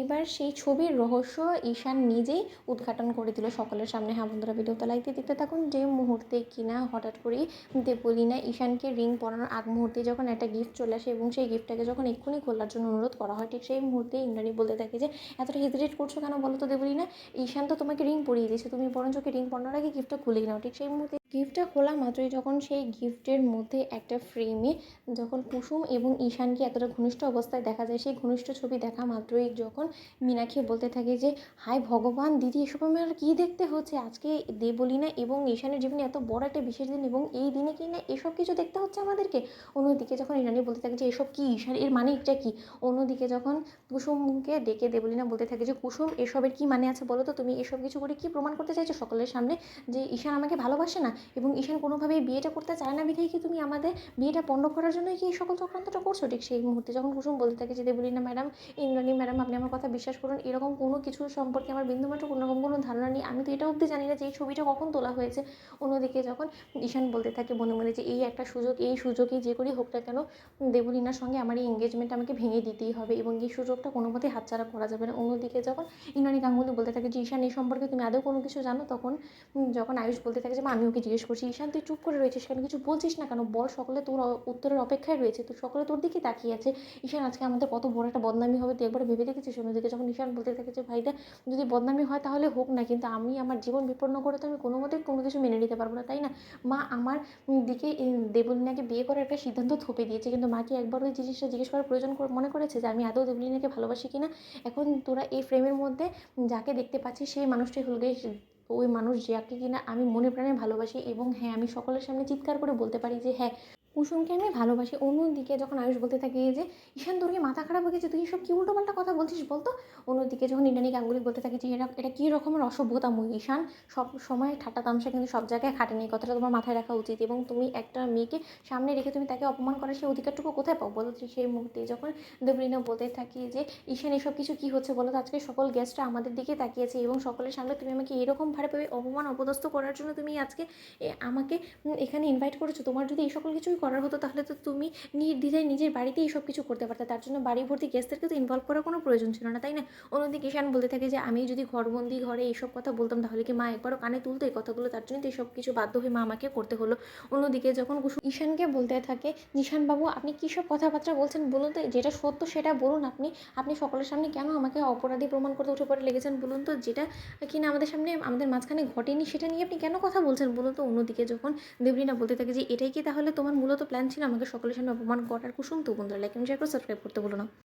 এবার সেই ছবির রহস্য ঈশান নিজেই উদ্ঘাটন করে দিল সকলের সামনে। হ্যাঁ বন্ধুরা, ভিডিওটা লাইক দিয়ে দেখতে থাকুন। যে মুহূর্তে কিনা হঠাৎ করেই দেবলীনা ঈশানকে রিং পরানোর আগ মুহূর্তে যখন একটা গিফট চলে আসে এবং সেই গিফটটাকে যখন এক্ষুনি খোলার জন্য অনুরোধ করা হয়, ঠিক সেই মুহূর্তে ইন্দ্রাণী বলতে থাকে যে এতটা হেজিটেট করছো কেন বলো তো দেবলীনা, ঈশান তো তোমাকে রিং পরিয়ে দিয়েছে, তুমি বরঞ্চ ওকে রিং পরানোর আগে গিফটটা খুলেই নাও। ঠিক সেই মুহূর্তে গিফটটা খোলা মাত্রই যখন সেই গিফটের মধ্যে একটা ফ্রেমে যখন কুসুম এবং ঈশানকে এতটা ঘনিষ্ঠ অবস্থায় দেখা যায়, সেই ঘনিষ্ঠ ছবি দেখা মাত্রই যখন মীনাক্ষী বলতে থাকে যে হায় ভগবান দিদি, এসব আমার কী দেখতে হচ্ছে, আজকে দেবলীনা এবং ঈশানের জীবনে এত বড় একটা বিশেষ দিন এবং এই দিনে কি না এসব কিছু দেখতে হচ্ছে আমাদেরকে। অন্যদিকে যখন ইরানি বলতে থাকে যে এসব কী ঈশান, এর মানে এটা কী। অন্যদিকে যখন কুসুমকে ডেকে দেবলীনা বলতে থাকে যে কুসুম, এসবের কী মানে আছে বলো তো, তুমি এসব কিছু করে কী প্রমাণ করতে চাইছো সকলের সামনে যে ঈশান আমাকে ভালোবাসে না এবং ঈশান কোনোভাবেই বিয়েটা করতে চায় না, বিধায় কি তুমি আমাদের বিয়েটা পণ্ড করার জন্যই কি এই সকল চক্রান্তটা করছো। ঠিক সেই মুহূর্তে যখন কুসুম বলতে থাকে যে দেবলীনা ম্যাডাম, ইন্দ্রাণী ম্যাডাম, আপনি আমার কথা বিশ্বাস করুন, এরকম কোনো কিছু সম্পর্কে আমার বিন্দুমাত্র কোনোরকম কোনো ধারণা নেই, আমি তো এটা অবধি জানি না যে এই ছবিটা কখন তোলা হয়েছে। অন্যদিকে যখন ঈশান বলতে থাকে মনে মনে যে এই একটা সুযোগ, এই সুযোগে যে করেই হোক না কেন দেবলীনার সঙ্গে আমার এই এঙ্গেজমেন্ট আমাকে ভেঙে দিতেই হবে এবং এই সুযোগটা কোনো মতেই হাতছাড়া করা যাবে না। অন্যদিকে যখন ইন্দ্রাণী গাঙ্গুলি বলতে থাকে যে ঈশান এই সম্পর্কে তুমি আদৌ কোনো কিছু জানো, তখন যখন আয়ুষ বলতে থাকে যে আমি ওকে জিজ্ঞেস করছি ঈশান তুই চুপ করে রয়েছিস কেন, কিছু বলছিস না কেন, বল, সকলে তোর উত্তরের অপেক্ষায় রয়েছে, তো সকলে তোর দিকে তাকিয়ে আছে। ঈশান আজকে আমাদের কত বড় একটা বদনামি হবে তুই একবার ভেবে দেখেছিস। অন্যদিকে যখন ঈশান বলতে থাকে যে ভাইদা যদি বদনামি হয় তাহলে হোক না, কিন্তু আমি আমার জীবন বিপন্ন করে তো আমি কোনো মতেই কোনো কিছু মেনে নিতে পারবো না, তাই না। মা আমার দিকে দেবলীনাকে বিয়ে করার একটা সিদ্ধান্ত থোপে দিয়েছে, কিন্তু মা কি একবার ওই জিনিসটা জিজ্ঞেস করার প্রয়োজন মনে করেছে যে আমি আদৌ দেবলীনাকে ভালোবাসি কিনা। এখন তোরা এই ফ্রেমের মধ্যে যাকে দেখতে পাচ্ছিস সেই মানুষটাই হল গিয়ে ওই মানুষ যাকে কিনা আমি মনে প্রাণে ভালোবাসি এবং হ্যাঁ আমি সকলের সামনে চিৎকার করে বলতে পারি যে হ্যাঁ কুসুমকে আমি ভালোবাসি। অন্যদিকে যখন আয়ুষ বলতে থাকে যে ঈশান তোর কি মাথা খারাপ হয়ে গেছে, তুই সব কী উল্টোপাল্টা কথা বলছিস বলতো। অন্যদিকে যখন ইন্দ্রাণী গাঙ্গুলি বলতে থাকে যে এটা কী রকমের অসভ্যতাময়, ঈশান সব সময় ঠাট্টা তামসা কিন্তু সব জায়গায় খাটেনি, এই কথাটা তোমার মাথায় রাখা উচিত এবং তুমি একটা মেয়েকে সামনে রেখে তুমি তাকে অপমান করার সেই অধিকারটুকু কোথায় পাও বলো। সেই মুহূর্তে যখন দেবলীনা বলতে থাকি যে ঈশান এসব কিছু কী হচ্ছে বলো তো, আজকে সকল গেস্টরা আমাদের দিকে তাকিয়েছে এবং সকলের সামনে তুমি আমাকে এরকমভাবে অপমান অপদস্থ করার জন্য তুমি আজকে আমাকে এখানে ইনভাইট করেছো। তোমার যদি এই সকল কিছুই করার হতো তাহলে তো তুমি নির্দ্বিধায় নিজের বাড়িতেই এই সব কিছু করতে পারতে, তার জন্য বাড়ি ভর্তি গেস্টদেরকে তো ইনভলভ করার কোনো প্রয়োজন ছিল না, তাই না। অন্যদিকে ঈশান বলতে থাকে যে আমি যদি ঘরবন্দি ঘরে এইসব কথা বলতাম তাহলে কি মা একবারও কানে তুলতো এই কথাগুলো, তার জন্য তো এইসব কিছু বাধ্য হয়ে মা আমাকে করতে হলো। অন্যদিকে যখন কুসুম ঈশানকে বলতে থাকে ঈশান বাবু আপনি কী সব কথাবার্তা বলছেন বলুন তো, যেটা সত্য সেটা বলুন, আপনি আপনি সকলের সামনে কেন আমাকে অপরাধী প্রমাণ করতে উঠে পড়ে লেগেছেন বলুন তো, যেটা কিনা আমাদের সামনে আমাদের মাঝখানে ঘটেনি সেটা নিয়ে আপনি কেন কথা বলছেন বলুন তো। অন্যদিকে যখন দেবলীনা বলতে থাকে যে এটাই কি তাহলে তোমার মূলত প্ল্যান ছিল আমাকে সকলের সামনে অপমান করার। কুসুম তো বন্ধুরা লাইক এবং শেয়ার করে সাবস্ক্রাইব করতে বলো না।